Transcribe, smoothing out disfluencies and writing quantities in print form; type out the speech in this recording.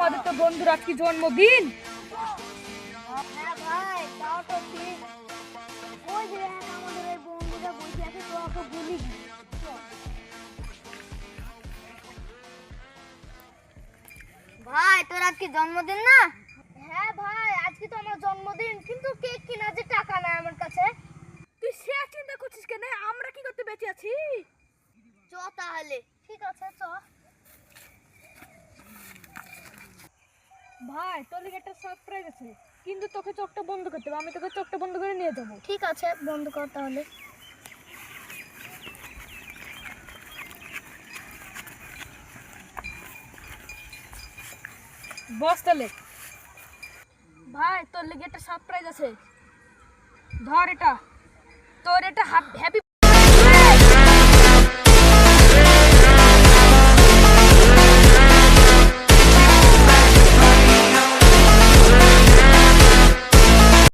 আমাদের তো বন্ধুর আজকে জন্মদিন। হ্যাঁ ভাই, তাও তো ঠিক। ওই যে আমাদের এই বন্ধুটা বসে আছে, তো ওকে বলি কি? ভাই তোর আজকে জন্মদিন না? হ্যাঁ ভাই, আজকে তো আমার জন্মদিন, কিন্তু কেক কেনার যে টাকা নাই আমার কাছে। তুই সে চিন্তা করছিস কেন? আমরা কি করতে বেঁচে আছি? চ তাহলে। ঠিক আছে, চ। ভাই তোর লিগে একটা সারপ্রাইজ আছে, কিন্তু তোকে চোখটা বন্ধ করতে হবে। আমি তোকে চোখটা বন্ধ করে নিয়ে যাবো। ঠিক আছে, বন্ধ কর তাহলে। বস তাহলে। ভাই তোর লিগে একটা সারপ্রাইজ আছে, ধর এটা। তোর এটা হ্যাপি